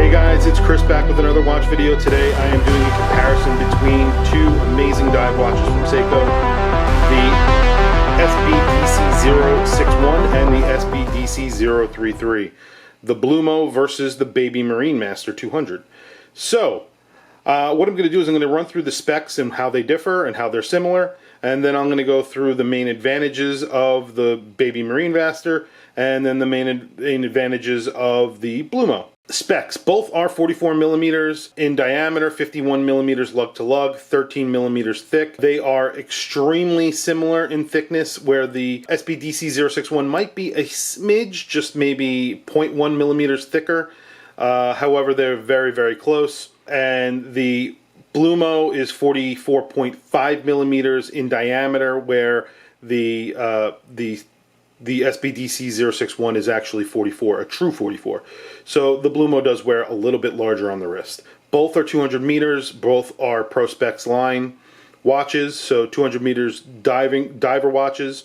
Hey guys, it's Chris back with another watch video. Today I am doing a comparison between two amazing dive watches from Seiko, the SBDC061 and the SBDC033, the Blumo versus the Baby MarineMaster 200. So, what I'm going to do is I'm going to run through the specs and how they differ and how they're similar, and then I'm going to go through the main advantages of the Baby MarineMaster and then the main advantages of the Blumo. Specs. Both are 44 millimeters in diameter, 51 millimeters lug to lug, 13 millimeters thick. They are extremely similar in thickness, where the SBDC061 might be a smidge, just maybe 0.1 millimeters thicker. However, they're very, very close. And the Blumo is 44.5 millimeters in diameter, where the SBDC061 is actually 44, a true 44. So the Blumo does wear a little bit larger on the wrist. Both are 200 meters. Both are Pro Specs line watches, so 200 meters diver watches.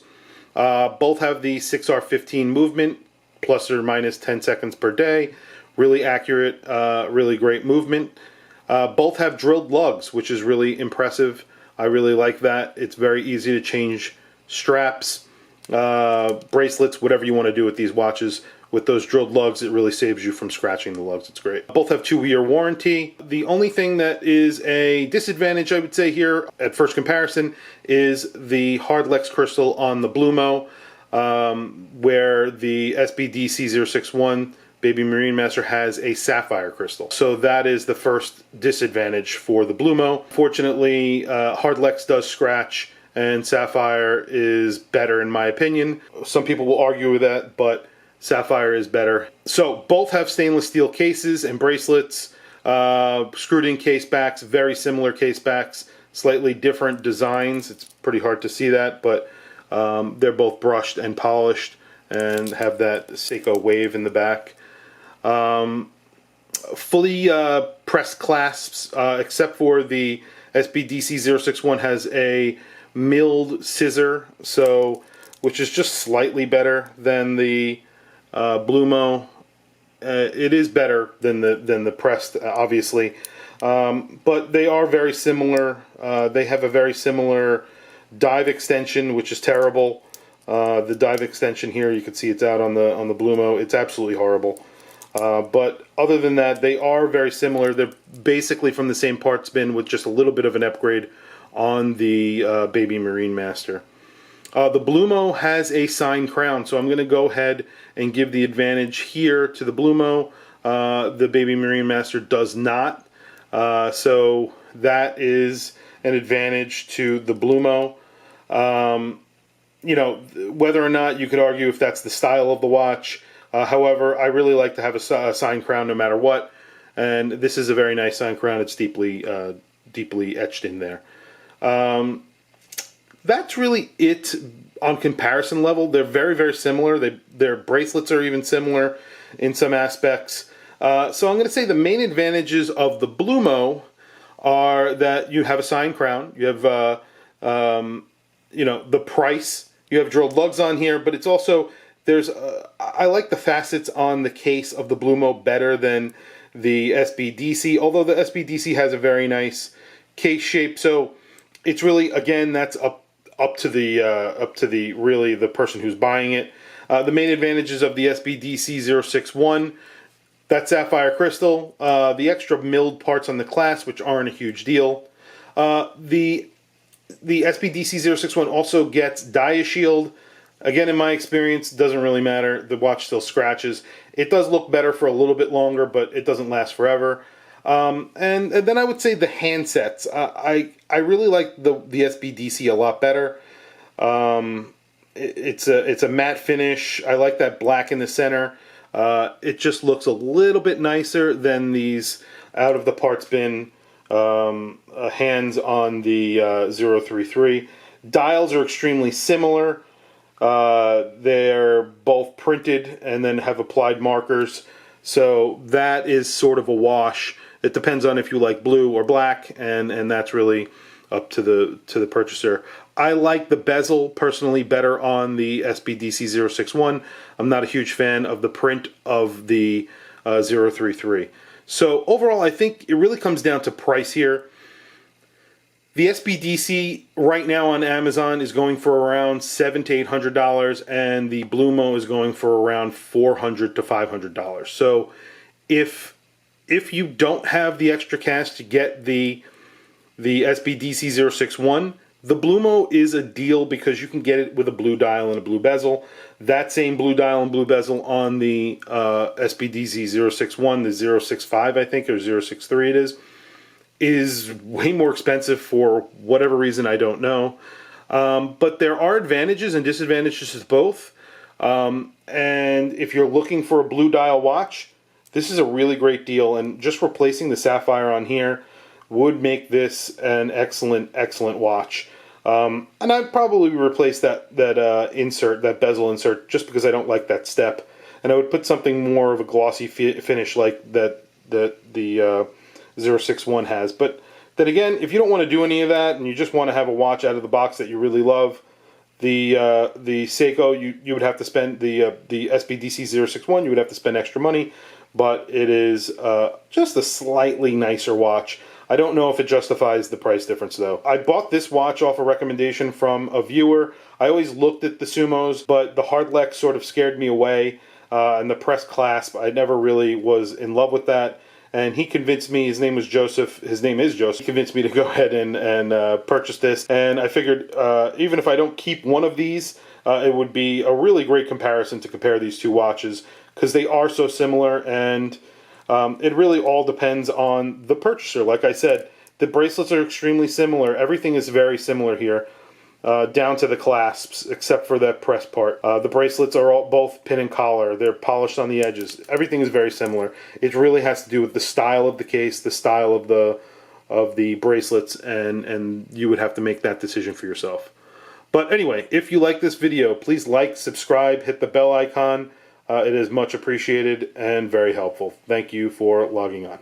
Both have the 6R15 movement, plus or minus 10 seconds per day. Really accurate, really great movement. Both have drilled lugs, which is really impressive. I really like that. It's very easy to change straps, bracelets, whatever you want to do with these watches. With those drilled lugs, it really saves you from scratching the lugs. It's great. Both have 2-year warranty. The only thing that is a disadvantage, I would say, here at first comparison is the hard Lex crystal on the Blumo, where the SBDC061 Baby MarineMaster has a sapphire crystal. So that is the first disadvantage for the Blumo. Fortunately, hard Lex does scratch, and sapphire is better in my opinion. Some people will argue with that, but sapphire is better. So both have stainless steel cases and bracelets, screwed in case backs, very similar case backs, slightly different designs. It's pretty hard to see that, but they're both brushed and polished and have that Seiko wave in the back. Fully pressed clasps, except for the SBDC061 has a milled scissor, so which is just slightly better than the Blumo. It is better than the pressed, obviously, but they are very similar. They have a very similar dive extension, which is terrible. The dive extension here, you can see it's out on the Blumo. It's absolutely horrible. But other than that, they are very similar. They're basically from the same parts bin with just a little bit of an upgrade on the Baby MarineMaster. The Blumo has a signed crown, so I'm going to go ahead and give the advantage here to the Blumo. The Baby MarineMaster does not, so that is an advantage to the Blumo. You know, whether or not you could argue if that's the style of the watch. However, I really like to have a signed crown no matter what, and this is a very nice signed crown. It's deeply etched in there. That's really it on comparison level. They're very, very similar. Their bracelets are even similar in some aspects. So I'm going to say the main advantages of the Blumo are that you have a signed crown. You have, you know, the price. You have drilled lugs on here, but it's also, I like the facets on the case of the Blumo better than the SBDC, although the SBDC has a very nice case shape. So it's really, again, that's up to the really the person who's buying it. The main advantages of the SBDC061, that sapphire crystal, the extra milled parts on the clasp, which aren't a huge deal. The SBDC061 also gets DiaShield. Again, in my experience, doesn't really matter. The watch still scratches. It does look better for a little bit longer, but it doesn't last forever. And then I would say the handsets. I really like the SBDC a lot better. It's a matte finish. I like that black in the center. It just looks a little bit nicer than these out of the parts bin hands on the 033. Dials are extremely similar. They're both printed and then have applied markers. So that is sort of a wash. It depends on if you like blue or black, and that's really up to the purchaser. I like the bezel personally better on the SBDC061. I'm not a huge fan of the print of the 033. So overall, I think it really comes down to price here. The SBDC right now on Amazon is going for around $700 to $800, and the Blumo is going for around $400 to $500. So if you don't have the extra cash to get the SBDC061, the Blumo is a deal because you can get it with a blue dial and a blue bezel. That same blue dial and blue bezel on the SBDC061, the 065 I think, or 063 it is way more expensive for whatever reason, I don't know. But there are advantages and disadvantages to both. And if you're looking for a blue dial watch, this is a really great deal. And just replacing the sapphire on here would make this an excellent watch. And I'd probably replace that insert, that bezel insert, just because I don't like that step. And I would put something more of a glossy finish like the 061 has. But then again, if you don't want to do any of that and you just want to have a watch out of the box that you really love, the Seiko, you would have to spend the SBDC061, you would have to spend extra money, but it is just a slightly nicer watch. I don't know if it justifies the price difference though. I bought this watch off a recommendation from a viewer. I always looked at the Sumos, but the Hardlex sort of scared me away, and the press clasp, I never really was in love with that. And he convinced me, his name is Joseph, he convinced me to go ahead and purchase this. And I figured even if I don't keep one of these, it would be a really great comparison to compare these two watches, because they are so similar, and it really all depends on the purchaser. Like I said, the bracelets are extremely similar. Everything is very similar here, down to the clasps, except for that press part. The bracelets are both pin and collar. They're polished on the edges. Everything is very similar. It really has to do with the style of the case, the style of the bracelets, and you would have to make that decision for yourself. But anyway, if you like this video, please like, subscribe, hit the bell icon. It is much appreciated and very helpful. Thank you for logging on.